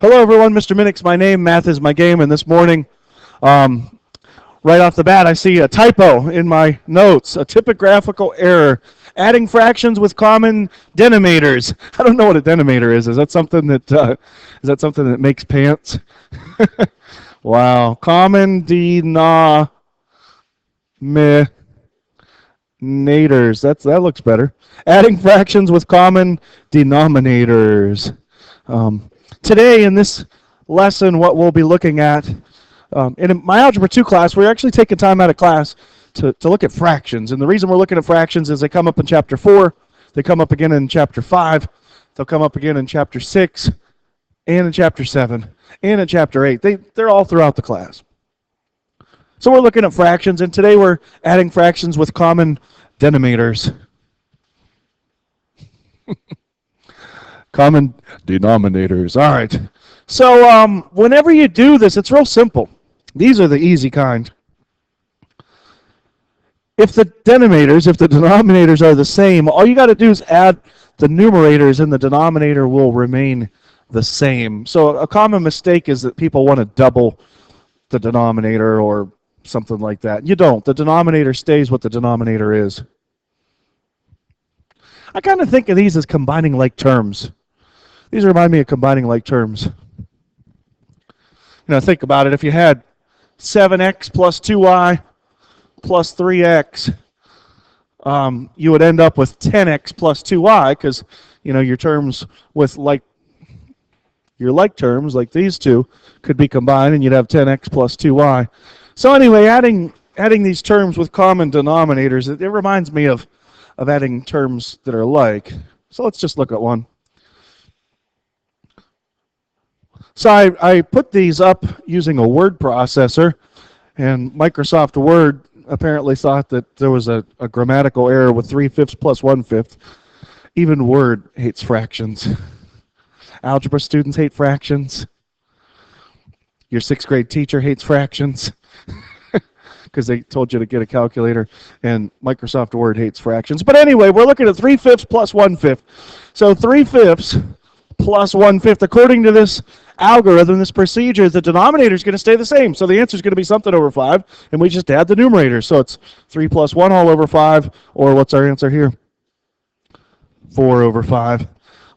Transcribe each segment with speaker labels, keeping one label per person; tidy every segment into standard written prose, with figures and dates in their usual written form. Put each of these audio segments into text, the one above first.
Speaker 1: Hello, everyone. Mr. Minix, my name. Math is my game. And this morning, um, right off the bat, I see a typo in my notes, a typographical error. Adding fractions with common denominators. I don't know what a denominator is. Is that something that makes pants? Wow. Common denominators. That looks better. Adding fractions with common denominators. Today in this lesson, what we'll be looking at, in my Algebra 2 class, we're actually taking time out of class to look at fractions. And the reason we're looking at fractions is they come up in Chapter 4, they come up again in Chapter 5, they'll come up again in Chapter 6, and in Chapter 7, and in Chapter 8. They're all throughout the class. So we're looking at fractions, and today we're adding fractions with common denominators. Common denominators. All right. So whenever you do this, it's real simple. These are the easy kind. If the denominators are the same, all you got to do is add the numerators and the denominator will remain the same. So a common mistake is that people want to double the denominator or something like that. You don't. The denominator stays what the denominator is. I kind of think of these as combining like terms. These remind me of combining like terms. Think about it. If you had 7x plus 2y plus 3x, you would end up with 10x plus 2y because, your terms with your like terms, like these two, could be combined and you'd have 10x plus 2y. So anyway, adding these terms with common denominators, it reminds me of adding terms that are alike. So let's just look at one. So I put these up using a word processor, and Microsoft Word apparently thought that there was a grammatical error with 3/5 plus 1/5. Even Word hates fractions. Algebra students hate fractions. Your 6th grade teacher hates fractions because they told you to get a calculator, and Microsoft Word hates fractions. But anyway, we're looking at 3/5 plus 1/5. So 3/5 plus 1/5, according to this algorithm, this procedure, the denominator is going to stay the same. So the answer is going to be something over 5, and we just add the numerators. So it's 3 plus 1 all over 5, or what's our answer here? 4 over 5.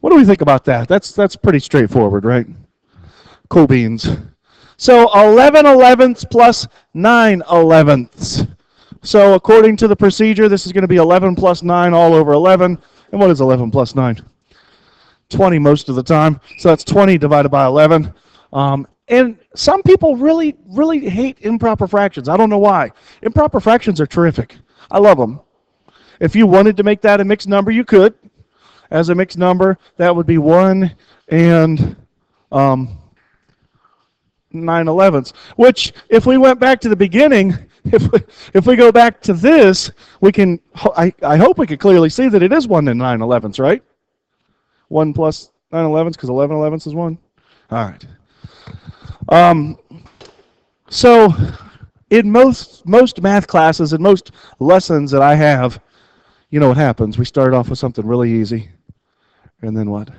Speaker 1: What do we think about that? That's pretty straightforward, right? Cool beans. So 11/11ths plus 9/11ths. So according to the procedure, this is going to be 11 plus 9 all over 11. And what is 11 plus 9? 20 most of the time. So that's 20 divided by 11. And some people really, really hate improper fractions. I don't know why. Improper fractions are terrific. I love them. If you wanted to make that a mixed number, you could. As a mixed number, that would be 1 and 9/11ths. Which, if we went back to the beginning, if we go back to this, we can. I hope we can clearly see that it is 1 and 9/11ths, right? 1 plus 9/11ths, because 11/11ths is 1. All right. So in most math classes and most lessons that I have, you know what happens. We start off with something really easy. And then what?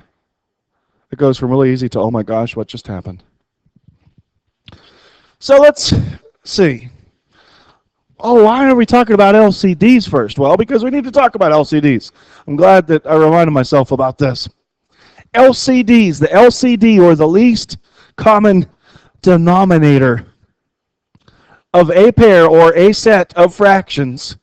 Speaker 1: It goes from really easy to, oh my gosh, what just happened? So let's see. Oh, why are we talking about LCDs first? Well, because we need to talk about LCDs. I'm glad that I reminded myself about this. LCDs, the LCD, or the least common denominator of a pair or a set of fractions,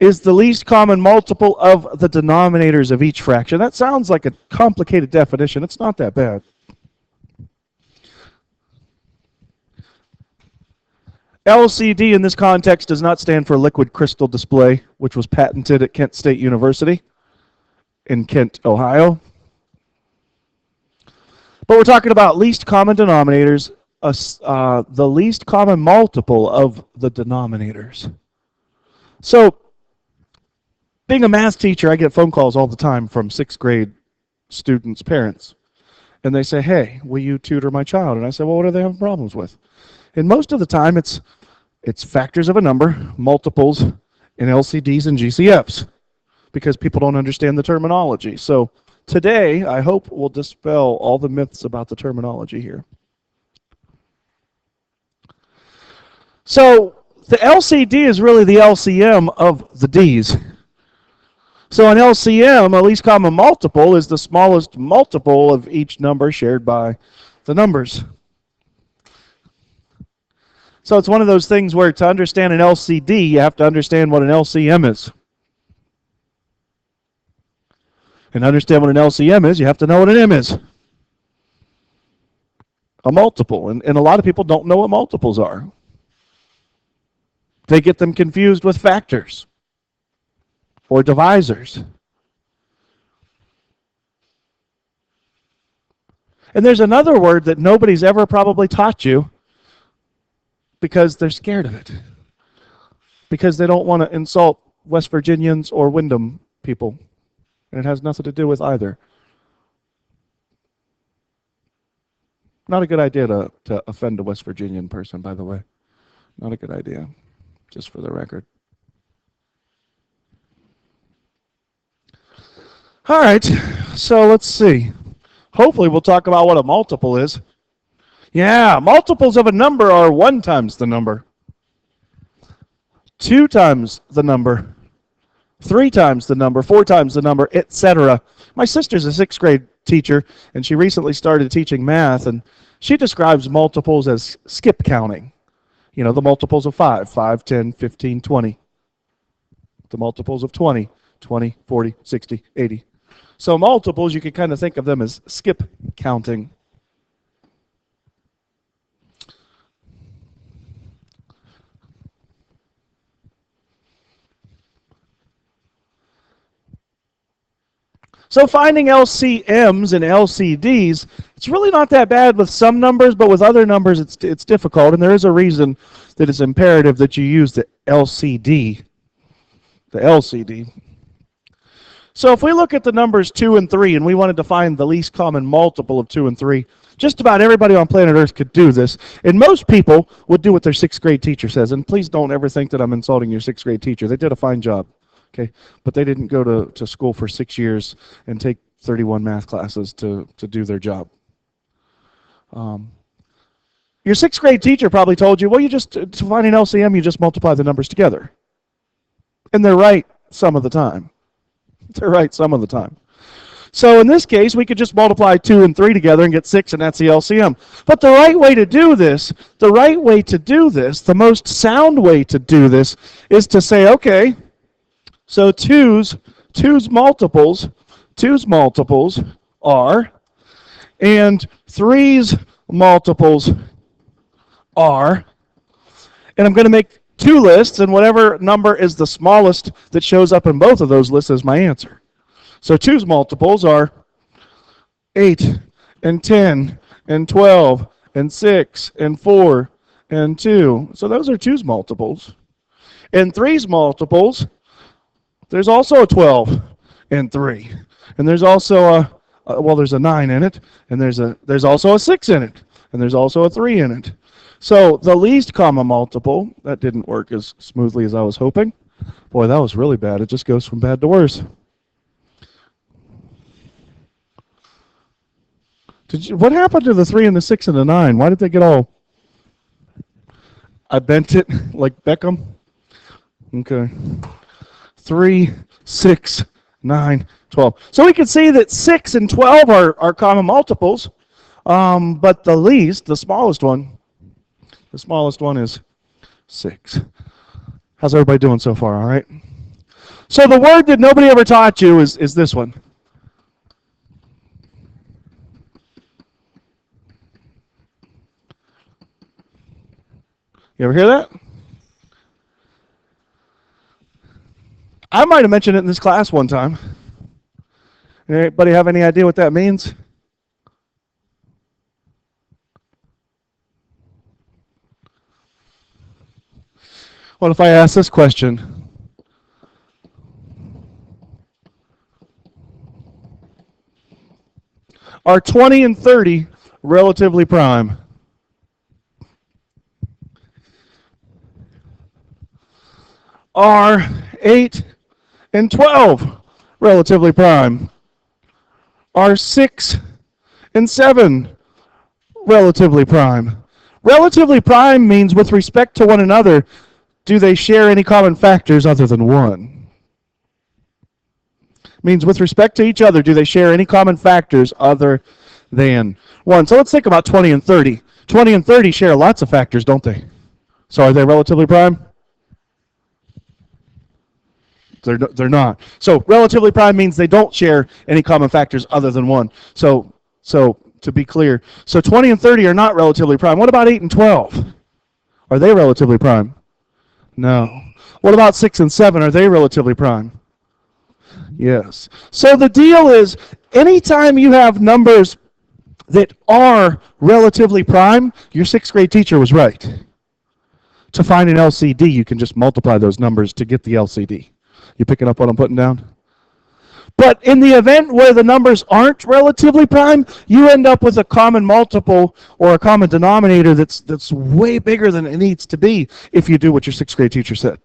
Speaker 1: is the least common multiple of the denominators of each fraction. That sounds like a complicated definition. It's not that bad. LCD in this context does not stand for liquid crystal display, which was patented at Kent State University in Kent, Ohio. But we're talking about least common denominators, the least common multiple of the denominators. So, being a math teacher, I get phone calls all the time from 6th grade students' parents. And they say, hey, will you tutor my child? And I say, well, what are they having problems with? And most of the time, it's factors of a number, multiples, and LCDs and GCFs, because people don't understand the terminology. So today, I hope, will dispel all the myths about the terminology here. So the LCD is really the LCM of the D's. So an LCM, a least common multiple, is the smallest multiple of each number shared by the numbers. So it's one of those things where to understand an LCD, you have to understand what an LCM is. And to understand what an LCM is, you have to know what an M is. A multiple. And a lot of people don't know what multiples are. They get them confused with factors or divisors. And there's another word that nobody's ever probably taught you because they're scared of it. Because they don't want to insult West Virginians or Wyndham people. And it has nothing to do with either. Not a good idea to offend a West Virginian person, by the way. Not a good idea, just for the record. All right, so let's see. Hopefully we'll talk about what a multiple is. Yeah, multiples of a number are 1 times the number, 2 times the number, 3 times the number, 4 times the number, etc. My sister's a 6th grade teacher, and she recently started teaching math, and she describes multiples as skip counting. You know, the multiples of 5, 10, 15, 20. The multiples of 20, 20, 40, 60, 80. So multiples, you can kind of think of them as skip counting. So finding LCMs and LCDs, it's really not that bad with some numbers, but with other numbers it's difficult, and there is a reason that it's imperative that you use the LCD. The LCD. So if we look at the numbers 2 and 3, and we wanted to find the least common multiple of 2 and 3, just about everybody on planet Earth could do this, and most people would do what their 6th grade teacher says, and please don't ever think that I'm insulting your 6th grade teacher. They did a fine job. Okay, but they didn't go to school for 6 years and take 31 math classes to do their job. Your 6th grade teacher probably told you, well, to find an LCM, you just multiply the numbers together. And they're right some of the time. They're right some of the time. So in this case, we could just multiply 2 and 3 together and get 6, and that's the LCM. But the right way to do this, the most sound way to do this, is to say, okay, so 2's multiples are, and 3's multiples are, and I'm going to make 2 lists, and whatever number is the smallest that shows up in both of those lists is my answer. So 2's multiples are 8 and 10 and 12 and 6 and 4 and 2. So those are 2's multiples. And 3's multiples, there's also a 12 and 3. And there's also there's a 9 in it, and there's also a 6 in it, and there's also a 3 in it. So the least common multiple, that didn't work as smoothly as I was hoping. Boy, that was really bad. It just goes from bad to worse. What happened to the 3 and the 6 and the 9? Why did they get all... I bent it like Beckham? Okay. 3, 6, 9, 12. So we can see that 6 and 12 are common multiples, but the smallest one is 6. How's everybody doing so far, all right? So the word that nobody ever taught you is this one. You ever hear that? I might have mentioned it in this class one time. Anybody have any idea what that means? What if I ask this question? Are 20 and 30 relatively prime? Are 8 and 12 relatively prime? Are 6 and 7 relatively prime? Relatively prime means with respect to one another, do they share any common factors other than 1? Means with respect to each other, do they share any common factors other than 1? So let's think about 20 and 30. 20 and 30 share lots of factors, don't they? So are they relatively prime? They're not. So relatively prime means they don't share any common factors other than 1. So to be clear, so 20 and 30 are not relatively prime. What about 8 and 12? Are they relatively prime? No. What about 6 and 7? Are they relatively prime? Yes. So the deal is, anytime you have numbers that are relatively prime, your 6th grade teacher was right. To find an LCD, you can just multiply those numbers to get the LCD. You picking up what I'm putting down? But in the event where the numbers aren't relatively prime, you end up with a common multiple or a common denominator that's way bigger than it needs to be if you do what your 6th grade teacher said.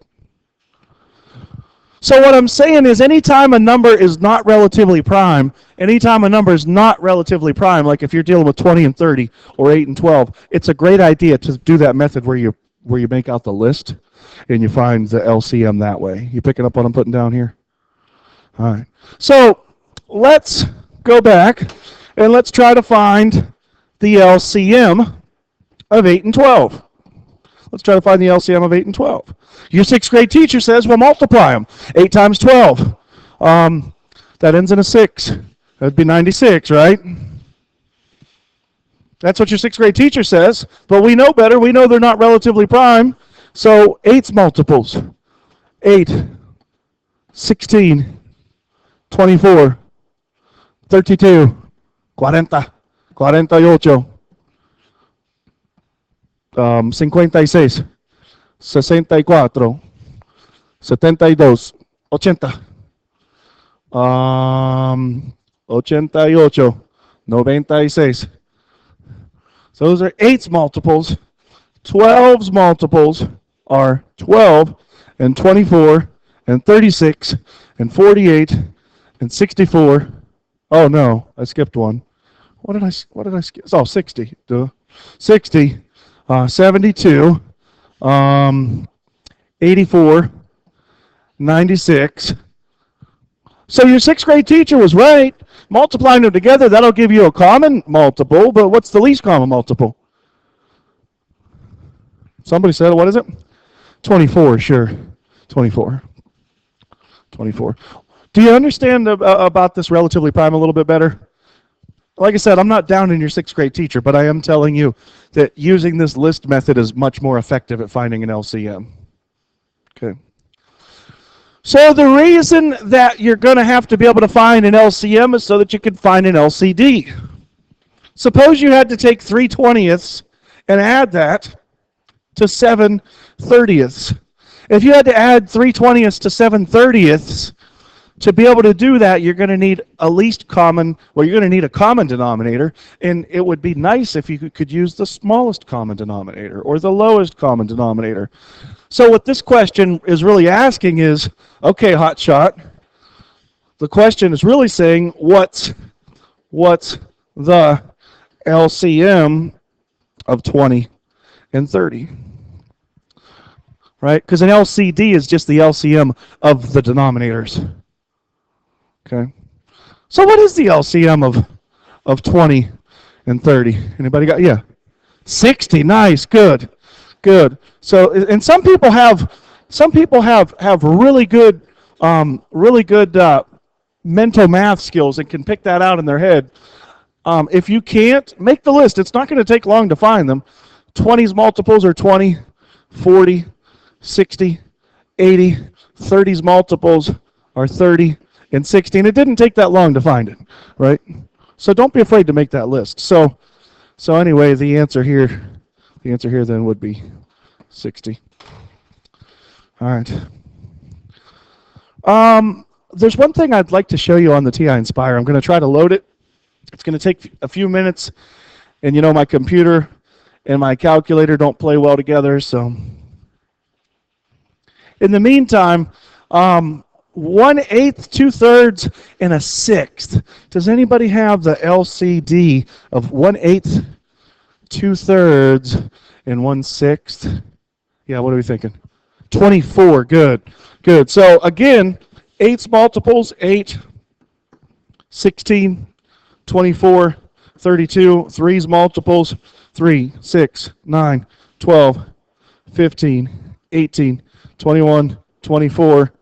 Speaker 1: So what I'm saying is, anytime a number is not relatively prime, like if you're dealing with 20 and 30 or 8 and 12, it's a great idea to do that method where you make out the list and you find the LCM that way. You picking up what I'm putting down here? All right. So let's go back and let's try to find the LCM of 8 and 12. Let's try to find the LCM of 8 and 12. Your 6th grade teacher says, well, multiply them. 8 times 12. That ends in a 6. That'd be 96, right? That's what your 6th grade teacher says. But we know better. We know they're not relatively prime. So 8's multiples. 8, 16, 24, 32, 40, 48, 56, 64, 72, 80, 88, 96. So those are 8's multiples. 12's multiples are 12 and 24 and 36 and 48 and 64. Oh no, I skipped one. What did I skip? Oh, 60. Duh. 60, 72, 84, 96. So your 6th grade teacher was right. Multiplying them together, that'll give you a common multiple, but what's the least common multiple? Somebody said, what is it? 24, sure. 24. 24. Do you understand about this relatively prime a little bit better? Like I said, I'm not down in your 6th grade teacher, but I am telling you that using this list method is much more effective at finding an LCM. Okay. So the reason that you're going to have to be able to find an LCM is so that you can find an LCD. Suppose you had to take 3/20ths and add that to 7/30ths. If you had to add 3/20ths to 7/30ths, to be able to do that, you're going to need a least common, well, you're going to need a common denominator, and it would be nice if you could use the smallest common denominator or the lowest common denominator. So what this question is really asking is, okay, hotshot, the question is really saying, what's the LCM of 20 and 30? Right? Because an LCD is just the LCM of the denominators. Okay. So what is the LCM of 20 and 30? Anybody got? Yeah. 60. Nice. Good. Good. So, and some people have really good mental math skills and can pick that out in their head. If you can't, make the list. It's not going to take long to find them. 20's multiples are 20, 40, 60, 80. 30's multiples are 30 and 60. And it didn't take that long to find it, right? So don't be afraid to make that list. So anyway, the answer here then would be 60. All right. There's one thing I'd like to show you on the TI Nspire. I'm going to try to load it. It's going to take a few minutes, and you know my computer and my calculator don't play well together, so in the meantime, 1/8, 2/3, and a sixth. Does anybody have the LCD of 1/8, 2/3, and 1/6? Yeah, what are we thinking? 24. Good. Good. So again, 8's multiples: 8, 16, 24, 32. 3's multiples: 3, 6, 9, 12, 15, 18, 21, 24.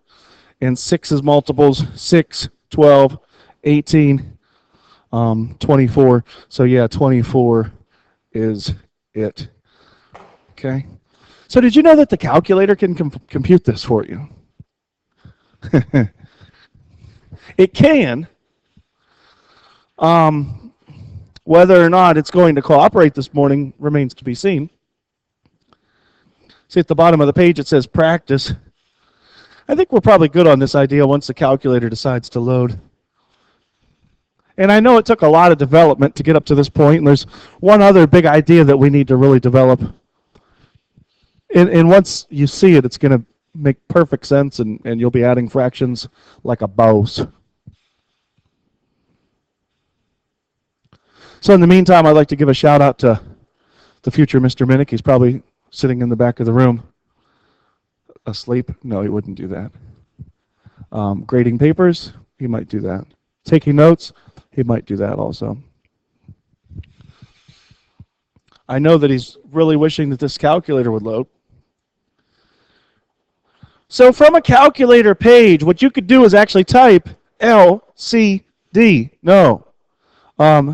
Speaker 1: And 6's multiples: 6, 12, 18, 24. So yeah, 24 is it. Okay. So did you know that the calculator can compute this for you? It can. Whether or not it's going to cooperate this morning remains to be seen. See at the bottom of the page it says practice. I think we're probably good on this idea once the calculator decides to load. And I know it took a lot of development to get up to this point, and there's one other big idea that we need to really develop. And once you see it, it's going to make perfect sense, and you'll be adding fractions like a boss. So in the meantime, I'd like to give a shout out to the future Mr. Minnick. He's probably sitting in the back of the room. Asleep? No, he wouldn't do that. Grading papers? He might do that. Taking notes? He might do that also. I know that he's really wishing that this calculator would load. So from a calculator page, what you could do is actually type LCD. No. LCM.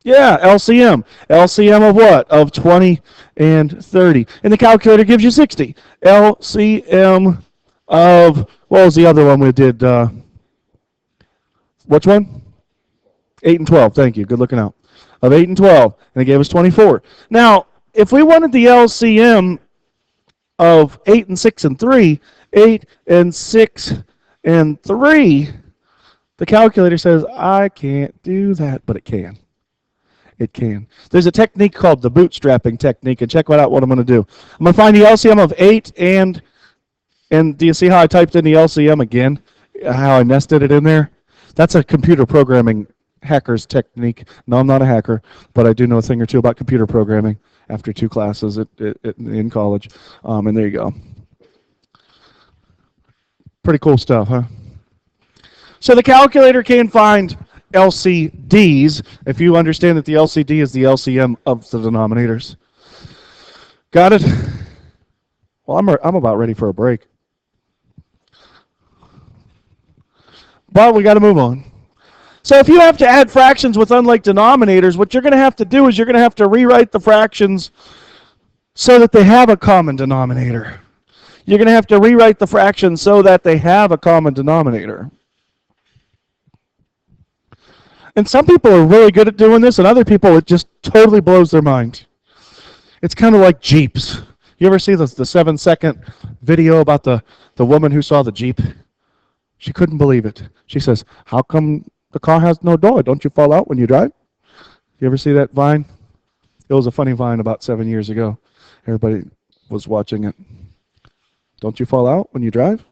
Speaker 1: Yeah, LCM. LCM of what? Of 20 and 30. And the calculator gives you 60. LCM of, what was the other one we did? Which one? 8 and 12. Thank you. Good looking out. Of 8 and 12. And it gave us 24. Now, if we wanted the LCM of 8 and 6 and 3, 8 and 6 and 3, the calculator says, I can't do that, but it can. It can. There's a technique called the bootstrapping technique, and check out what I'm going to do. I'm going to find the LCM of 8 and do you see how I typed in the LCM again? How I nested it in there? That's a computer programming hacker's technique. No, I'm not a hacker, but I do know a thing or two about computer programming after 2 classes in college. And there you go. Pretty cool stuff, huh? So the calculator can find LCDs, if you understand that the LCD is the LCM of the denominators. Got it? Well, I'm about ready for a break. But we got to move on. So if you have to add fractions with unlike denominators, what you're going to have to do is you're going to have to rewrite the fractions so that they have a common denominator. You're going to have to rewrite the fractions so that they have a common denominator. And some people are really good at doing this, and other people, it just totally blows their mind. It's kind of like Jeeps. You ever see the 7-second video about the woman who saw the Jeep? She couldn't believe it. She says, how come the car has no door? Don't you fall out when you drive? You ever see that Vine? It was a funny Vine about 7 years ago. Everybody was watching it. Don't you fall out when you drive?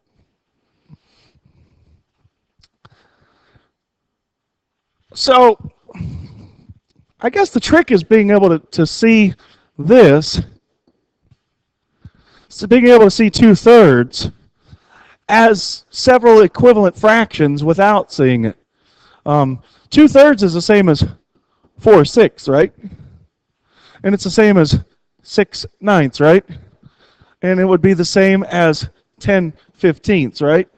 Speaker 1: So, I guess the trick is being able to see this, so being able to see 2/3 as several equivalent fractions without seeing it. 2/3 is the same as 4/6, right? And it's the same as 6/9, right? And it would be the same as 10/15, right?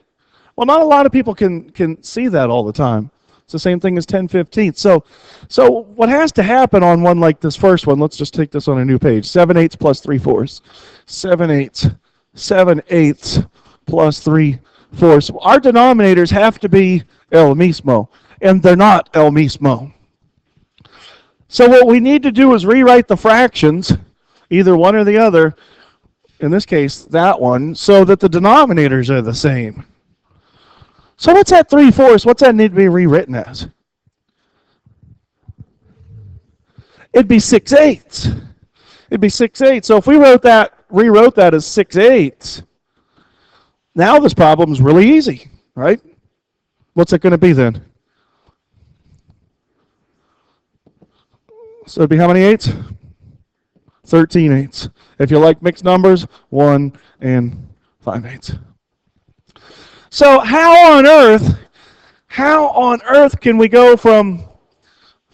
Speaker 1: Well, not a lot of people can see that all the time. It's the same thing as 10/15. So what has to happen on one like this first one, let's just take this on a new page. 7/8 plus 3/4. 7/8. 7/8 plus 3/4. Our denominators have to be el mismo, and they're not el mismo. So what we need to do is rewrite the fractions, either one or the other, in this case, that one, so that the denominators are the same. So what's that 3/4? What's that need to be rewritten as? It'd be 6/8. It'd be 6/8. So if we rewrote that as 6/8, now this problem is really easy, right? What's it going to be then? So it'd be how many eighths? 13/8. If you like mixed numbers, 1 and 5/8. So how on earth can we go from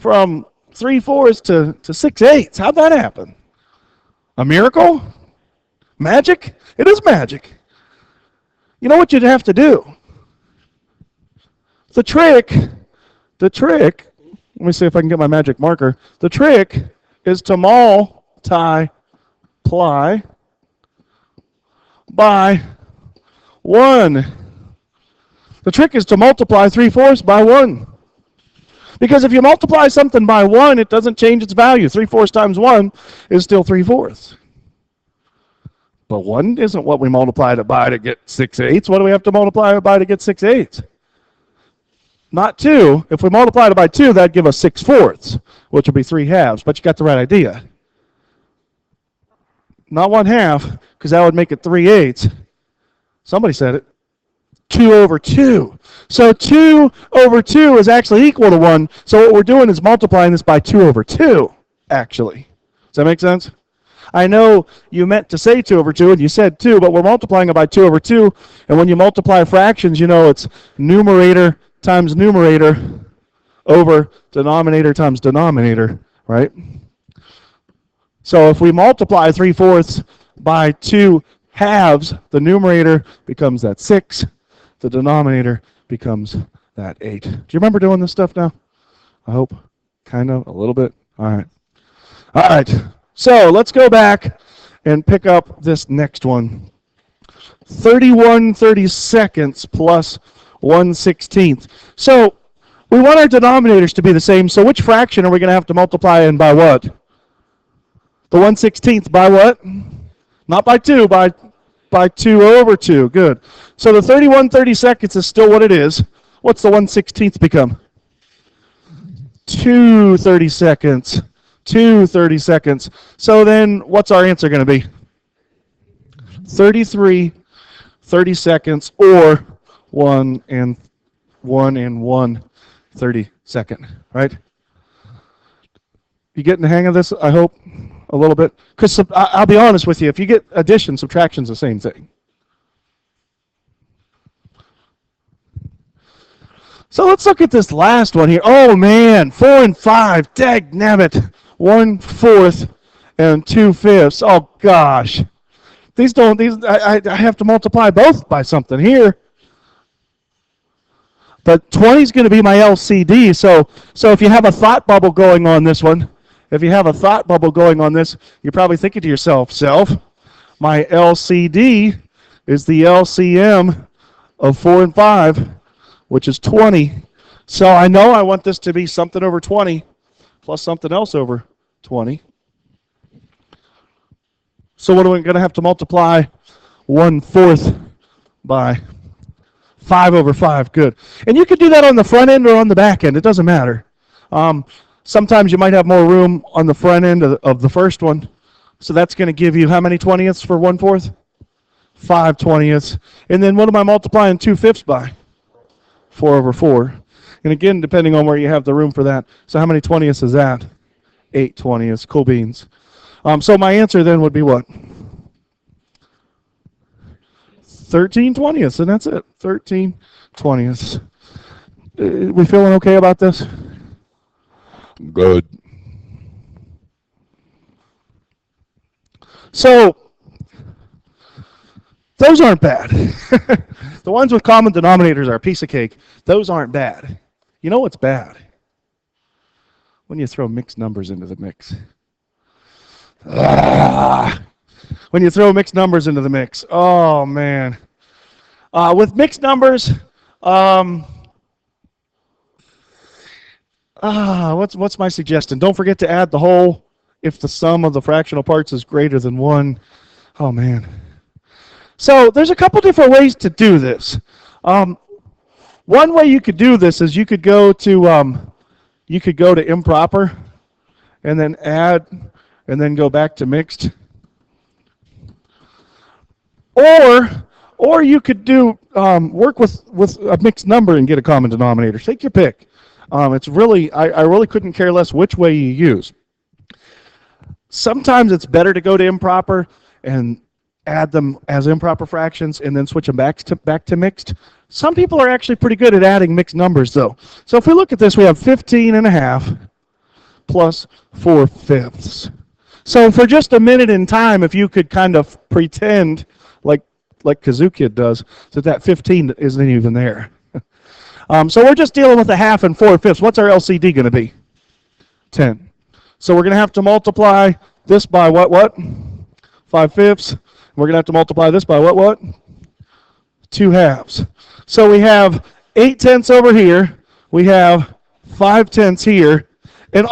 Speaker 1: 3/4 to 6/8? How'd that happen? A miracle? Magic? It is magic. You know what you'd have to do? The trick, let me see if I can get my magic marker. The trick is to multiply by 1. The trick is to multiply 3/4 by 1. Because if you multiply something by 1, it doesn't change its value. 3/4 times 1 is still 3/4. But 1 isn't what we multiplied it by to get 6/8. What do we have to multiply it by to get 6/8? Not 2. If we multiplied it by 2, that'd give us 6/4, which would be 3/2. But you got the right idea. Not 1/2, because that would make it 3/8. Somebody said it. 2/2. So 2/2 is actually equal to 1. So what we're doing is multiplying this by 2/2, actually. Does that make sense? I know you meant to say 2/2, and you said 2, but we're multiplying it by 2/2. And when you multiply fractions, you know it's numerator times numerator over denominator times denominator, right? So if we multiply 3/4 by 2/2, the numerator becomes that 6. The denominator becomes that 8. Do you remember doing this stuff now? I hope. Kind of, a little bit. All right. All right. So let's go back and pick up this next one. 31/32 plus 1/16. So we want our denominators to be the same. So which fraction are we going to have to multiply in by what? The 1/16 by what? Not by 2, by 2/2. Good. So the 31/32 is still what it is. What's the 1/16 become? 2/32. 2/32. So then what's our answer going to be? 33/32 or 1 and 1/32, right? You getting the hang of this, I hope, a little bit? Because I'll be honest with you, if you get addition, subtraction's the same thing. So let's look at this last one here. Oh man, 4 and 5, dagnabbit. 1/4 and 2/5. Oh gosh. I have to multiply both by something here. But 20 is going to be my LCD. So if you have a thought bubble going on this one, you're probably thinking to yourself, my LCD is the LCM of 4 and 5, which is 20. So I know I want this to be something over 20 plus something else over 20. So what are we going to have to multiply 1/4 by? 5/5, good. And you can do that on the front end or on the back end. It doesn't matter. Sometimes you might have more room on the front end of the first one. So that's going to give you how many 20ths for 1/4? 5 20ths. And then what am I multiplying 2/5 by? 4/4. And again, depending on where you have the room for that. So how many 20ths is that? 8 20ths. Cool beans. So my answer then would be what? 13 20ths, and that's it. 13 20ths. We feeling okay about this? Good. So those aren't bad. The ones with common denominators are a piece of cake. Those aren't bad. You know what's bad? When you throw mixed numbers into the mix. When you throw mixed numbers into the mix. Oh, man. With mixed numbers, what's my suggestion? Don't forget to add the whole if the sum of the fractional parts is greater than 1. Oh, man. So there's a couple different ways to do this. One way you could do this is you could go to improper and then add and then go back to mixed. Or you could do work with a mixed number and get a common denominator. Take your pick. It's really I really couldn't care less which way you use. Sometimes it's better to go to improper and add them as improper fractions and then switch them back to mixed. Some people are actually pretty good at adding mixed numbers though. So if we look at this, we have 15½ plus 4/5. So for just a minute in time, if you could kind of pretend like Kazoo does, that 15 isn't even there. So we're just dealing with a half and 4/5. What's our LCD going to be? 10. So we're going to have to multiply this by what? 5/5. We're going to have to multiply this by what? 2/2. So we have 8/10 over here. We have 5/10 here. And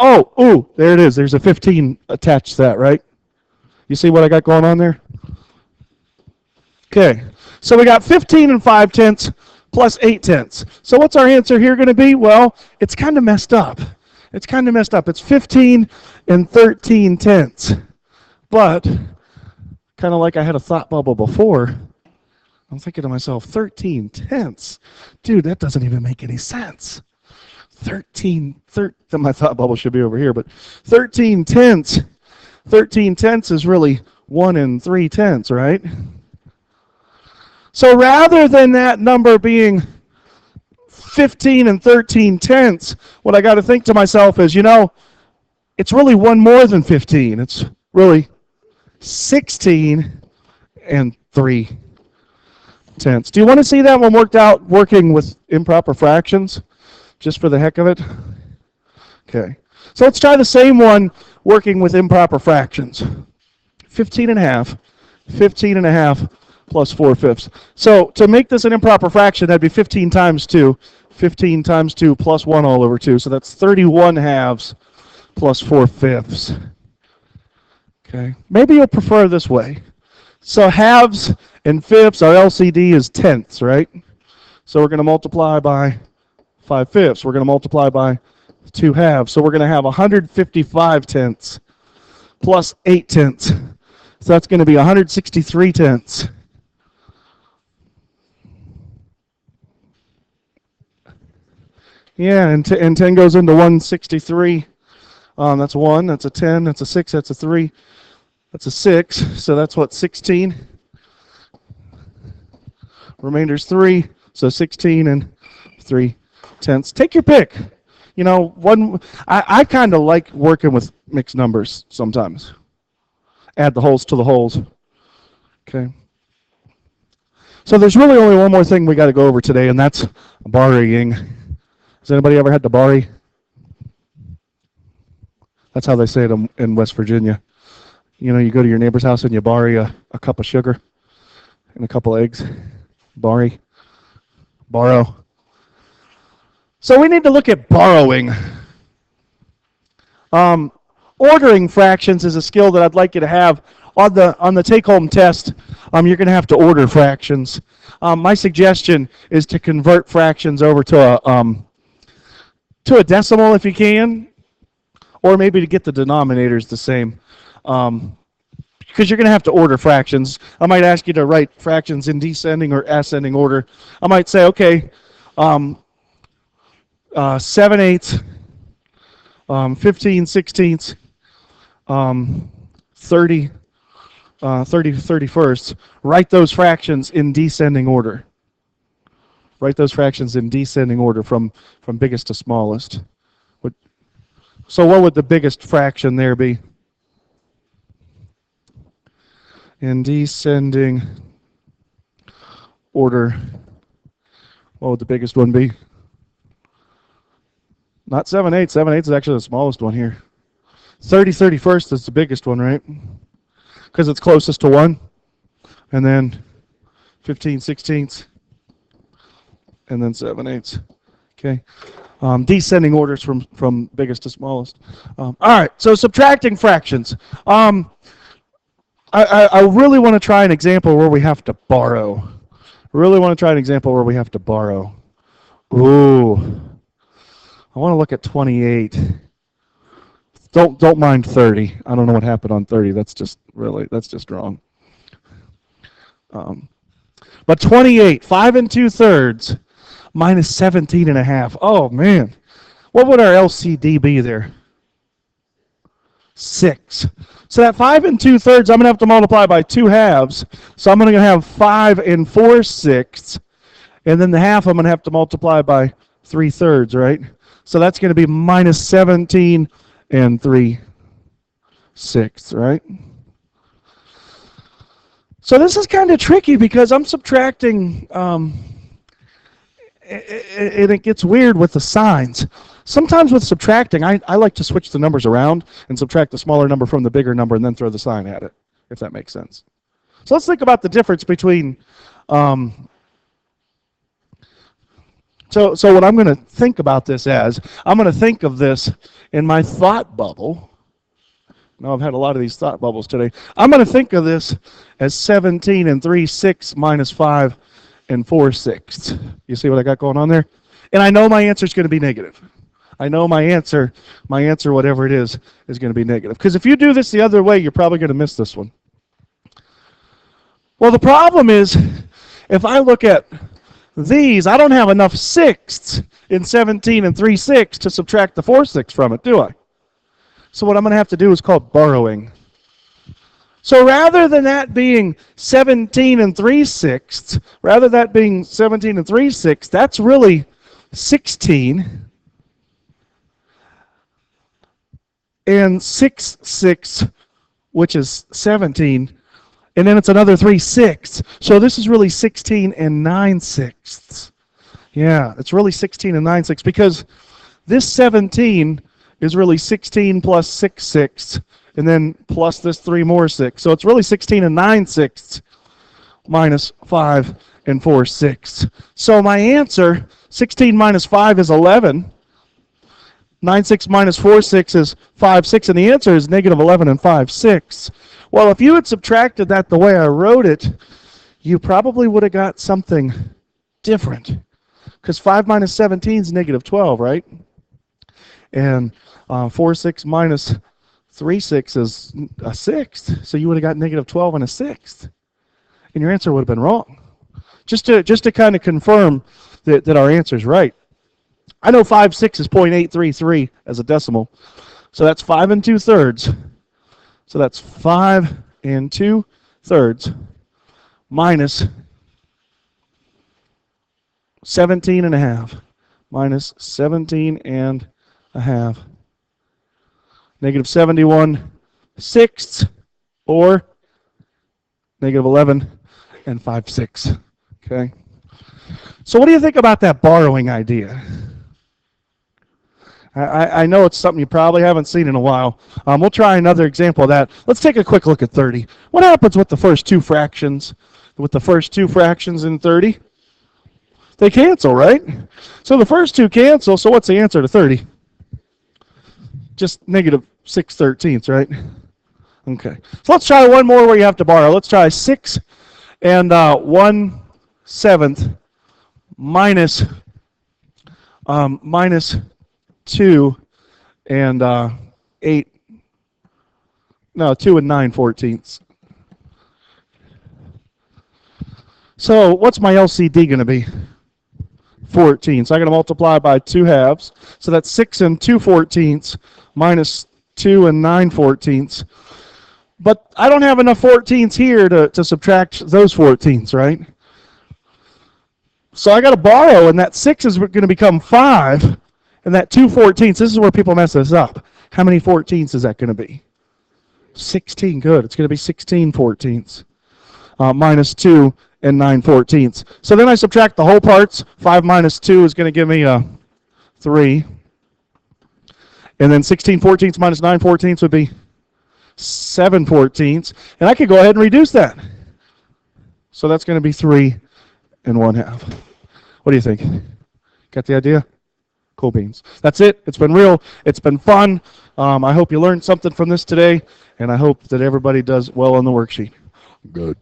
Speaker 1: there it is. There's a 15 attached to that, right? You see what I got going on there? Okay, so we got 15 and 5/10 plus 8/10. So what's our answer here going to be? Well, it's kind of messed up. It's 15 and 13/10. But, kind of like I had a thought bubble before, I'm thinking to myself, 13/10. Dude, that doesn't even make any sense. My thought bubble should be over here, but 13/10. 13/10 is really 1 3/10, right? So rather than that number being 15 and 13/10, what I got to think to myself is, it's really one more than 15. It's really 16 and 3/10. Do you want to see that one worked out working with improper fractions, just for the heck of it? Okay. So let's try the same one working with improper fractions. 15½ plus 4/5. So to make this an improper fraction, that'd be 15 times 2. 15 times 2 plus 1 all over 2. So that's 31/2 plus 4/5. Okay. Maybe you'll prefer this way. So halves and fifths, our LCD is tenths, right? So we're going to multiply by 5/5. We're going to multiply by 2/2. So we're going to have 155/10 plus 8/10. So that's going to be 163/10. Yeah, and 10 goes into 163. That's 1, that's a 10, that's a 6, that's a 3, that's a 6. So that's what, 16? Remainder's 3, so 16 and 3/10. Take your pick. I kind of like working with mixed numbers sometimes. Add the wholes to the wholes. Okay. So there's really only one more thing we got to go over today, and that's borrowing. Has anybody ever had to borrow? That's how they say it in West Virginia. You go to your neighbor's house and you borrow a cup of sugar and a couple eggs. Borrow. So we need to look at borrowing. Ordering fractions is a skill that I'd like you to have. On the take-home test, you're going to have to order fractions. My suggestion is to convert fractions over to a decimal if you can, or maybe to get the denominators the same, because you're going to have to order fractions. I might ask you to write fractions in descending or ascending order. I might say, okay, 7/8, 15 16ths, 30, 31st. Write those fractions in descending order. Write those fractions in descending order from biggest to smallest. So what would the biggest fraction there be? In descending order, what would the biggest one be? Not 7/8. 7/8 is actually the smallest one here. 31st is the biggest one, right? Because it's closest to 1. And then 15 16ths. And then 7/8. Okay. Descending orders from biggest to smallest. All right, so subtracting fractions. I really want to try an example where we have to borrow. Ooh. I want to look at 28. Don't mind 30. I don't know what happened on 30. That's just wrong. But 28, 5 2/3 minus 17 and a half. Oh man, what would our LCD be there? 6. So that 5 2/3, I'm going to have to multiply by 2 halves. So I'm going to have 5 4/6, and then the half I'm going to have to multiply by 3/3, right? So that's going to be minus 17 3/6, right? So this is kind of tricky because I'm subtracting, and it gets weird with the signs. Sometimes with subtracting, I like to switch the numbers around and subtract the smaller number from the bigger number and then throw the sign at it, if that makes sense. So let's think about the difference between, so what I'm going to think about this as, I'm going to think of this in my thought bubble. Now I've had a lot of these thought bubbles today. I'm going to think of this as 17 3/6 minus 5 4/6. You see what I got going on there? And I know my answer is going to be negative. I know my answer, whatever it is going to be negative. Because if you do this the other way, you're probably going to miss this one. Well, the problem is, if I look at these, I don't have enough sixths in 17 3/6 to subtract the 4/6 from it, do I? So what I'm going to have to do is called borrowing. So rather than that being 17 3/6, rather that being 17 3/6, that's really 16 and 6/6, which is 17, and then it's another 3/6. So this is really 16 9/6. Yeah, it's really 16 9/6 because this 17 is really 16 plus 6/6, and then plus this 3 more 6. So it's really 16 9/6 minus 5 4/6. So my answer, 16 minus 5 is 11. 9/6 minus 4/6 is 5/6, and the answer is negative 11 5/6. Well, if you had subtracted that the way I wrote it, you probably would have got something different. Because 5 minus 17 is negative 12, right? And 4/6 minus 3/6 is a sixth. So you would have got negative 12 and a sixth. And your answer would have been wrong. Just to kind of confirm that our answer is right. I know 5/6 is 0.833 as a decimal. So that's 5 2/3. So that's 5 2/3 minus 17 and a half. Minus 17 and a half. Negative 71 sixths, or negative 11 5/6. Okay. So what do you think about that borrowing idea? I know it's something you probably haven't seen in a while. We'll try another example of that. Let's take a quick look at 30. What happens with the first two fractions? With the first two fractions in 30? They cancel, right? So the first two cancel, so what's the answer to 30? Just negative 6/13, right? Okay. So let's try one more where you have to borrow. Let's try 6 1/7 minus 2 8. No, 2 9/14. So what's my LCD going to be? 14. So I'm going to multiply by 2 halves. So that's 6 2/14 minus 2 9/14. But I don't have enough 14s here to subtract those 14s, right? So I got to borrow, and that 6 is going to become 5, and that 2/14. This is where people mess this up. How many 14s is that going to be? 16. Good. It's going to be 16/14 minus 2 9/14. So then I subtract the whole parts. 5 minus 2 is going to give me a 3. And then 16/14 minus 9/14 would be 7/14. And I could go ahead and reduce that. So that's going to be 3 1/2. What do you think? Got the idea? Cool beans. That's it. It's been real. It's been fun. I hope you learned something from this today, and I hope that everybody does well on the worksheet. Good.